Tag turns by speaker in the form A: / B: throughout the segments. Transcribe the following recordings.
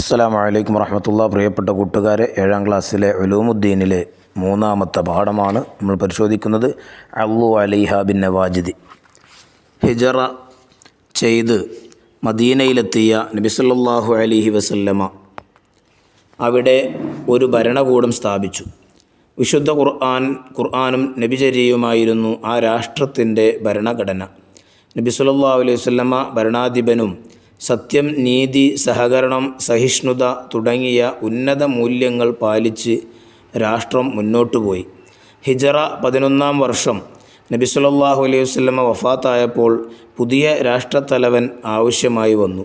A: അസ്സലാമു അലൈക്കും വറഹ്മത്തുള്ളാഹി. പ്രിയപ്പെട്ട കൂട്ടുകാരെ, 7ാം ക്ലാസ്സിലെ ഉലൂമുദ്ദീനിലെ 3ാമത്തെ പാഠമാണ് നമ്മൾ പരിശോധിക്കുന്നത്. അള്ളു അലൈഹ ബിൻ നവാജിദ്. ഹിജറ ചെയ്ത് മദീനയിലെത്തിയ നബി സല്ലല്ലാഹു അലൈഹി വസല്ലമ അവിടെ ഒരു ഭരണകൂടം സ്ഥാപിച്ചു. വിശുദ്ധ ഖുർആനും നബിചര്യയുമായിരുന്നു ആ രാഷ്ട്രത്തിൻ്റെ ഭരണഘടന. നബി സല്ലല്ലാഹു അലൈഹി വസല്ലമ ഭരണാധിപനും സത്യം, നീതി, സഹകരണം, സഹിഷ്ണുത തുടങ്ങിയ ഉന്നത മൂല്യങ്ങൾ പാലിച്ച് രാഷ്ട്രം മുന്നോട്ടു പോയി. ഹിജറ 11-ാം വർഷം നബി സല്ലല്ലാഹു അലൈഹി വസല്ലമ വഫാത്തായപ്പോൾ പുതിയ രാഷ്ട്രത്തലവൻ ആവശ്യമായി വന്നു.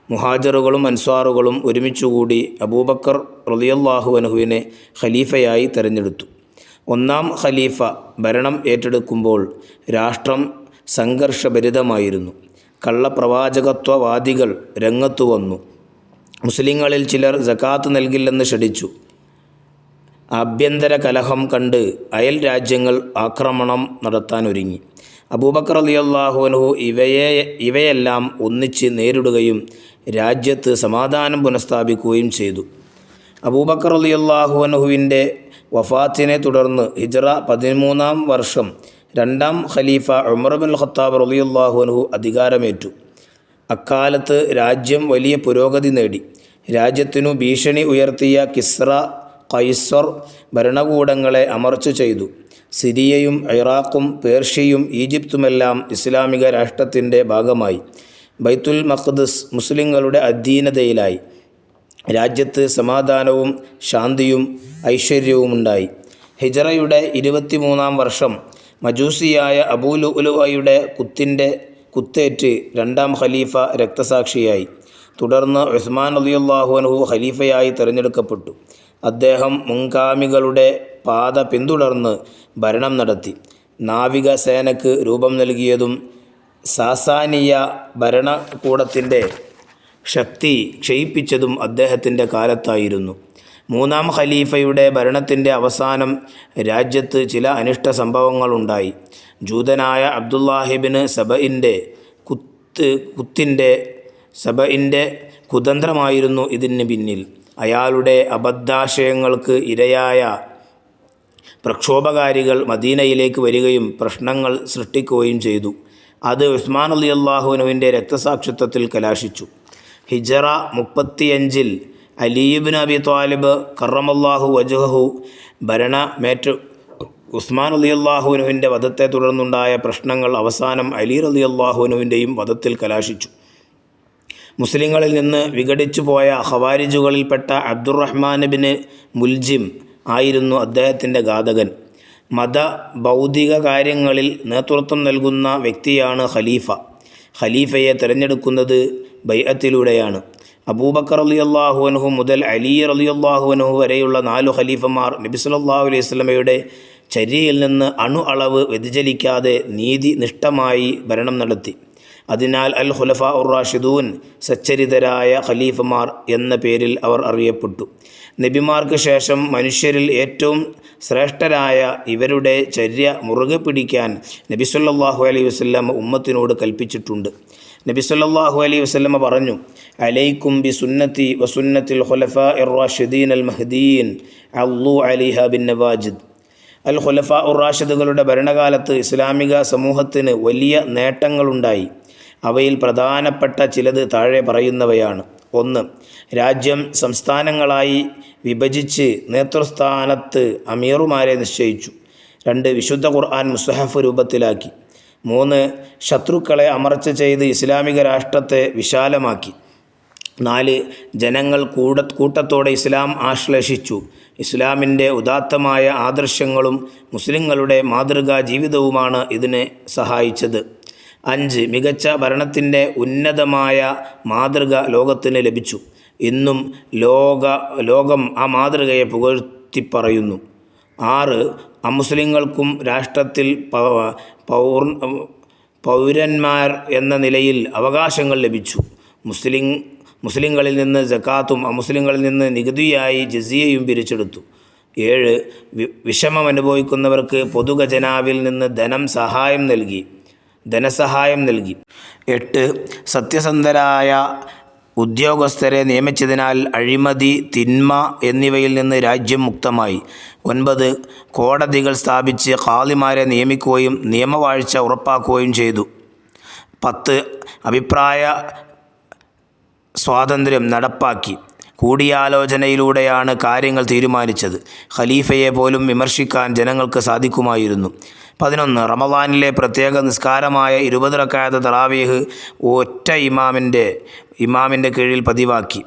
A: മുഹാജിറുകളും അൻസ്വാറുകളും ഒരുമിച്ചുകൂടി അബൂബക്കർ റളിയല്ലാഹു അൻഹുവിനെ ഖലീഫയായി തെരഞ്ഞെടുത്തു. 1-ാം ഖലീഫ ഭരണം ഏറ്റെടുക്കുമ്പോൾ രാഷ്ട്രം സംഘർഷഭരിതമായിരുന്നു. കള്ളപ്രവാചകത്വവാദികൾ രംഗത്തു വന്നു. മുസ്ലിങ്ങളിൽ ചിലർ സകാത്ത് നൽകില്ലെന്ന് ശഠിച്ചു. ആഭ്യന്തര കലഹം കണ്ട് അയൽ രാജ്യങ്ങൾ ആക്രമണം നടത്താനൊരുങ്ങി. അബൂബക്കർ റളിയല്ലാഹു അൻഹു ഇവയെല്ലാം ഒന്നിച്ച് നേരിടുകയും രാജ്യത്ത് സമാധാനം പുനഃസ്ഥാപിക്കുകയും ചെയ്തു. അബൂബക്കർ റളിയല്ലാഹു അൻഹുവിൻ്റെ വഫാത്തിനെ തുടർന്ന് ഹിജറ 13-ാം വർഷം 2-ാം ഖലീഫ ഉമർ ഇബ്നുൽ ഖത്താബ് റളിയല്ലാഹു അൻഹു അധികാരമേറ്റു. അക്കാലത്ത് രാജ്യം വലിയ പുരോഗതി നേടി. രാജ്യത്തിനു ഭീഷണി ഉയർത്തിയ കിസ്ര, കൈസർ ഭരണകൂടങ്ങളെ അമർച്ച ചെയ്തു. സിറിയയും ഇറാഖും പേർഷ്യയും ഈജിപ്തുമെല്ലാം ഇസ്ലാമിക രാഷ്ട്രത്തിൻ്റെ ഭാഗമായി. ബൈത്തുൽ മഖ്ദിസ് മുസ്ലിങ്ങളുടെ അധീനതയിലായി. രാജ്യത്ത് സമാധാനവും ശാന്തിയും ഐശ്വര്യവുമുണ്ടായി. ഹിജറയുടെ 23-ാം വർഷം മജൂസിയായ അബൂ ലുഅ്ലുഅയുടെ കുത്തേറ്റ് 2-ാം ഖലീഫ രക്തസാക്ഷിയായി. തുടർന്ന് ഉസ്മാൻ റളിയല്ലാഹു അൻഹു ഖലീഫയായി തിരഞ്ഞെടുക്കപ്പെട്ടു. അദ്ദേഹം മുൻഗാമികളുടെ പാത പിന്തുടർന്ന് ഭരണം നടത്തി. നാവിക സേനയ്ക്ക് രൂപം നൽകിയതും സാസാനിയ ഭരണകൂടത്തിൻ്റെ ശക്തി ക്ഷയിപ്പിച്ചതും അദ്ദേഹത്തിൻ്റെ കാലത്തായിരുന്നു. 3-ാം ഖലീഫയുടെ ഭരണത്തിൻ്റെ അവസാനം രാജ്യത്ത് ചില അനിഷ്ട സംഭവങ്ങളുണ്ടായി. ജൂതനായ അബ്ദുല്ലാഹിബ്ന് സബഇൻ്റെ കുതന്ത്രമായിരുന്നു ഇതിന് പിന്നിൽ. അയാളുടെ അബദ്ധാശയങ്ങൾക്ക് ഇരയായ പ്രക്ഷോഭകാരികൾ മദീനയിലേക്ക് വരികയും പ്രശ്നങ്ങൾ സൃഷ്ടിക്കുകയും ചെയ്തു. അത് ഉസ്മാൻ റളിയല്ലാഹു അൻഹുവിൻ്റെ രക്തസാക്ഷിത്വത്തിൽ കലാശിച്ചു. ഹിജറ 35-ൽ അലി ഇബ്നു അബി ത്വാലിബ് കറമല്ലാഹു വജ്ഹഹു ഭരണമേറ്റു. ഉസ്മാൻ റളിയല്ലാഹു അൻഹുവിൻ്റെ വധത്തെ തുടർന്നുണ്ടായ പ്രശ്നങ്ങൾ അവസാനം അലി റളിയല്ലാഹു അൻഹുവിൻ്റെയും വധത്തിൽ കലാശിച്ചു. മുസ്ലിങ്ങളിൽ നിന്ന് വിഘടിച്ചു പോയ ഖവാരിജുകളിൽപ്പെട്ട അബ്ദുറഹ്മാൻ ഇബ്നു മുൽജിം ആയിരുന്നു അദ്ദേഹത്തിൻ്റെ ഘാതകൻ. ഭൗതിക കാര്യങ്ങളിൽ നേതൃത്വം നൽകുന്ന വ്യക്തിയാണ് ഖലീഫ. ഖലീഫയെ തിരഞ്ഞെടുക്കുന്നത് ബൈഅത്തിലൂടെയാണ്. അബൂബക്കർ റളിയല്ലാഹു അൻഹു മുതൽ അലി റളിയല്ലാഹു അൻഹു വരെയുള്ള 4 ഖലീഫമാർ നബി സല്ലല്ലാഹു അലൈഹി വസല്ലമയുടെ ചര്യയിൽ നിന്ന് അണുഅളവ് വ്യതിചലിക്കാതെ നീതിനിഷ്ഠമായി ഭരണം നടത്തി. അതിനാൽ അൽ ഖുലഫാ ഉർ റാഷിദൂൻ, സച്ചരിതരായ ഖലീഫമാർ എന്ന പേരിൽ അവർ അറിയപ്പെട്ടു. നബിമാർക്ക് ശേഷം മനുഷ്യരിൽ ഏറ്റവും ശ്രേഷ്ഠരായ ഇവരുടെ ചര്യ മുറുകെ പിടിക്കാൻ നബി സല്ലല്ലാഹു അലൈഹി വസല്ലം ഉമ്മത്തിനോട് കൽപ്പിച്ചിട്ടുണ്ട്. നബി സല്ലല്ലാഹു അലൈഹി വസല്ലം പറഞ്ഞു, അലൈക്കും ബി സുന്നത്തി വ സുന്നത്തിൽ ഖുലഫാഇർ റാഷിദീൻ അൽ മഹ്ദിയീൻ അള്ളു അലൈഹ ബിൻ നവാജിദ്. അൽ ഖുലഫാ ഉർ റാഷിദുകളുടെ ഭരണകാലത്ത് ഇസ്ലാമിക സമൂഹത്തിന് വലിയ നേട്ടങ്ങളുണ്ടായി. അവയിൽ പ്രധാനപ്പെട്ട ചിലത് താഴെ പറയുന്നവയാണ്. 1. രാജ്യം സംസ്ഥാനങ്ങളായി വിഭജിച്ച് നേതൃസ്ഥാനത്ത് അമീറുമാരെ നിശ്ചയിച്ചു. 2. വിശുദ്ധ ഖുർആൻ മുസ്ഹഫ് രൂപത്തിലാക്കി. 3. ശത്രുക്കളെ അമർച്ച ചെയ്ത് ഇസ്ലാമിക രാഷ്ട്രത്തെ വിശാലമാക്കി. 4. ജനങ്ങൾ കൂട്ടത്തോടെ ഇസ്ലാം ആശ്ലേഷിച്ചു. ഇസ്ലാമിൻ്റെ ഉദാത്തമായ ആദർശങ്ങളും മുസ്ലിങ്ങളുടെ മാതൃകാ ജീവിതവുമാണ് ഇതിനെ സഹായിച്ചത്. 5. മികച്ച ഭരണത്തിൻ്റെ ഉന്നതമായ മാതൃക ലോകത്തിന് ലഭിച്ചു. ഇന്നും ലോകം ആ മാതൃകയെ പുകഴ്ത്തിപ്പറയുന്നു. 6. അമുസ്ലിങ്ങൾക്കും രാഷ്ട്രത്തിൽ പൗരന്മാർ എന്ന നിലയിൽ അവകാശങ്ങൾ ലഭിച്ചു. മുസ്ലിങ്ങളിൽ നിന്ന് സകാത്തും അമുസ്ലിങ്ങളിൽ നിന്ന് നികുതിയായി ജസിയയും പിരിച്ചെടുത്തു. 7. വിഷമം അനുഭവിക്കുന്നവർക്ക് പൊതുഖജനാവിൽ നിന്ന് ധനസഹായം നൽകി. 8. സത്യസന്ധരായ ഉദ്യോഗസ്ഥരെ നിയമിച്ചതിനാൽ അഴിമതി, തിന്മ എന്നിവയിൽ നിന്ന് രാജ്യം മുക്തമായി. 9 കോടതികൾ സ്ഥാപിച്ച് ഖാദിമാരെ നിയമിക്കുകയും നിയമവാഴ്ച ഉറപ്പാക്കുകയും ചെയ്തു. 10 അഭിപ്രായ സ്വാതന്ത്ര്യം നടപ്പാക്കി. കൂടിയാലോചനയിലൂടെയാണ് കാര്യങ്ങൾ തീരുമാനിച്ചത്. ഖലീഫയെ പോലും വിമർശിക്കാൻ ജനങ്ങൾക്ക് സാധിക്കുമായിരുന്നു. 11 റമദാനിലെ പ്രത്യേക നിസ്കാരമായ 20 റക്അത്ത് തറാവീഹ് ഒറ്റ ഇമാമിൻ്റെ കീഴിൽ പതിവാക്കി.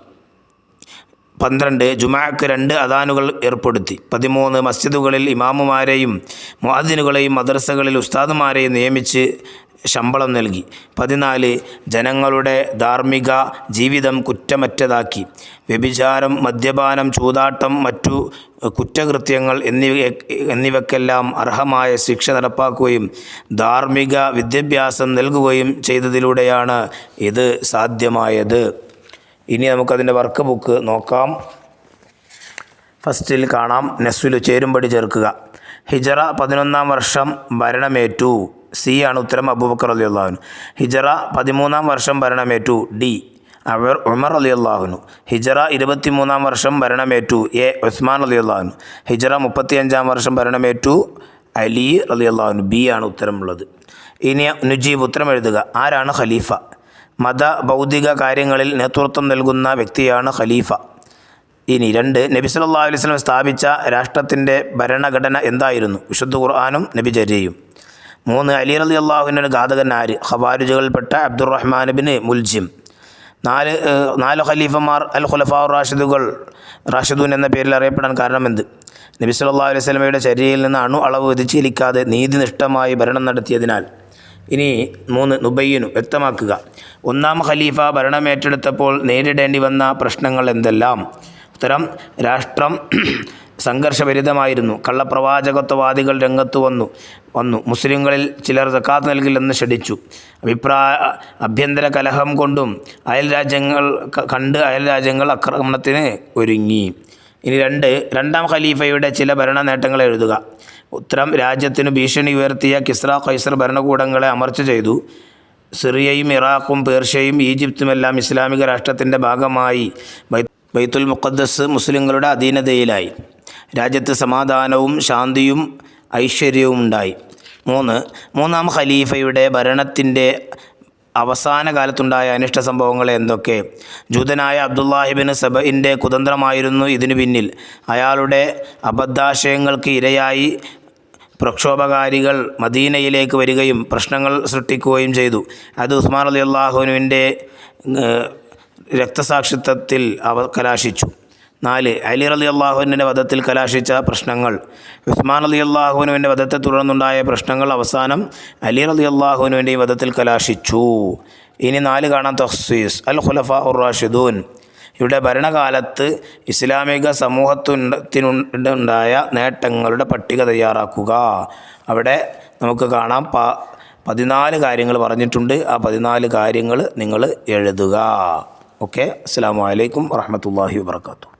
A: 12 ജുമാക്ക് 2 അദാനുകൾ ഏർപ്പെടുത്തി. 13 മസ്ജിദുകളിൽ ഇമാമുമാരെയും മുഅദ്ദിനുകളെയും മദ്രസകളിൽ ഉസ്താദുമാരെയും നിയമിച്ച് ശമ്പളം നൽകി. 14 ജനങ്ങളുടെ ധാർമ്മിക ജീവിതം കുറ്റമറ്റതാക്കി. വ്യഭിചാരം, മദ്യപാനം, ചൂതാട്ടം, മറ്റു കുറ്റകൃത്യങ്ങൾ എന്നിവയ്ക്കെല്ലാം അർഹമായ ശിക്ഷ നടപ്പാക്കുകയും ധാർമ്മിക വിദ്യാഭ്യാസം നൽകുകയും ചെയ്തതിലൂടെയാണ് ഇത് സാധ്യമായത്. ഇനി നമുക്കതിൻ്റെ വർക്ക് ബുക്ക് നോക്കാം. ഫസ്റ്റിൽ കാണാം നെസ്വിൽ ചേരുംപടി ചേർക്കുക. ഹിജറ 11-ാം വർഷം ഭരണമേറ്റു. സി ആണ് ഉത്തരം, അബൂബക്കർ റളിയല്ലാഹു അൻഹു. ഹിജറ 13-ാം വർഷം ഭരണമേറ്റു. ഡി ഉമർ റളിയല്ലാഹു അൻഹു. ഹിജറ 23-ാം വർഷം ഭരണമേറ്റു. എ ഉസ്മാൻ റളിയല്ലാഹു അൻഹു. ഹിജറ 35-ാം വർഷം ഭരണമേറ്റു. അലി റളിയല്ലാഹു അൻഹു. ബി ആണ് ഉത്തരമുള്ളത്. ഇനി നുജീബ് ഉത്തരം എഴുതുക. ആരാണ് ഖലീഫ? മത ഭൗതിക കാര്യങ്ങളിൽ നേതൃത്വം നൽകുന്ന വ്യക്തിയാണ് ഖലീഫ. ഇനി 2 നബി സല്ലല്ലാഹു അലൈഹി വസല്ലം സ്ഥാപിച്ച രാഷ്ട്രത്തിൻ്റെ ഭരണഘടന എന്തായിരുന്നു? വിശുദ്ധ ഖുർആനും നബിചര്യയും. 3 അലി റളിയല്ലാഹു അൻഹുവിൻ്റെ ഘാതകൻ ആര്? ഖവാരിജുകൾപ്പെട്ട അബ്ദുറഹ്മാൻ ബിൻ മുൽജിം. 4 ഖലീഫമാർ അൽ ഖുലഫാ റാഷിദൂൻ എന്ന പേരിൽ അറിയപ്പെടാൻ കാരണമെന്ത്? നബി സല്ലല്ലാഹു അലൈഹി വസല്ലമയുടെ ചര്യയിൽ നിന്ന് അണു അളവ് വ്യതിചലിക്കാതെ നീതിനിഷ്ഠമായി ഭരണം നടത്തിയതിനാൽ. ഇനി 3 നുബയ്യനു വ്യക്തമാക്കുക. 1-ാം ഖലീഫ ഭരണമേറ്റെടുത്തപ്പോൾ നേരിടേണ്ടി വന്ന പ്രശ്നങ്ങൾ എന്തെല്ലാം? ഉത്തരം രാഷ്ട്രം സംഘർഷഭരിതമായിരുന്നു. കള്ളപ്രവാചകത്വവാദികൾ രംഗത്ത് വന്നു. മുസ്ലിങ്ങളിൽ ചിലർ സക്കാത്ത് നൽകില്ലെന്ന് ക്ഷണിച്ചു. ആഭ്യന്തര കലഹം കൊണ്ടും അയൽ രാജ്യങ്ങൾ ആക്രമണത്തിന് ഒരുങ്ങി. ഇനി 2-ാം ഖലീഫയുടെ ചില ഭരണ നേട്ടങ്ങൾ എഴുതുക. ഉത്തരം രാജ്യത്തിനു ഭീഷണി ഉയർത്തിയ കിസ്ര കൈസർ ഭരണകൂടങ്ങളെ അമർച്ച ചെയ്തു. സിറിയയും ഇറാഖും പേർഷ്യയും ഈജിപ്തുമെല്ലാം ഇസ്ലാമിക രാഷ്ട്രത്തിൻ്റെ ഭാഗമായി. ബൈത്തുൽ മുഖദ്ദസ് മുസ്ലിങ്ങളുടെ അധീനതയിലായി. രാജ്യത്ത് സമാധാനവും ശാന്തിയും ഐശ്വര്യവും ഉണ്ടായി. 3-ാം ഖലീഫയുടെ ഭരണത്തിൻ്റെ അവസാന കാലത്തുണ്ടായ അനിഷ്ട സംഭവങ്ങൾ എന്തൊക്കെ? ജൂതനായ അബ്ദുല്ലാഹിബിൻ സബഇൻ്റെ കുതന്ത്രമായിരുന്നു ഇതിനു പിന്നിൽ. അയാളുടെ അബദ്ധാശയങ്ങൾക്ക് ഇരയായി പ്രക്ഷോഭകാരികൾ മദീനയിലേക്ക് വരികയും പ്രശ്നങ്ങൾ സൃഷ്ടിക്കുകയും ചെയ്തു. അത് ഉസ്മാൻ റളിയല്ലാഹു അൻഹുവിൻ്റെ രക്തസാക്ഷിത്വത്തിൽ കലാശിച്ചു. 4 അലി റളിയല്ലാഹു അൻഹുവിൻ്റെ വധത്തിൽ കലാശിച്ച പ്രശ്നങ്ങൾ. ഉസ്മാൻ റളിയല്ലാഹു അൻഹുവിൻ്റെ വധത്തെ തുടർന്നുണ്ടായ പ്രശ്നങ്ങൾ അവസാനം അലി റളിയല്ലാഹു അൻഹുവിൻ്റെ വധത്തിൽ കലാശിച്ചു. ഇനി 4 കാണാം തഖ്സീസ് അൽ ഖുലഫാ റാഷിദൂൻ. ഇവിടെ ഭരണകാലത്ത് ഇസ്ലാമിക സമൂഹത്തിനുണ്ടായ നേട്ടങ്ങളുടെ പട്ടിക തയ്യാറാക്കുക. അവിടെ നമുക്ക് കാണാം 14 കാര്യങ്ങൾ പറഞ്ഞിട്ടുണ്ട്. ആ 14 കാര്യങ്ങൾ നിങ്ങൾ എഴുതുക. ഓക്കെ. അസ്സലാമു അലൈക്കും വറഹ്മത്തുള്ളാഹി വബറകാതുഹു.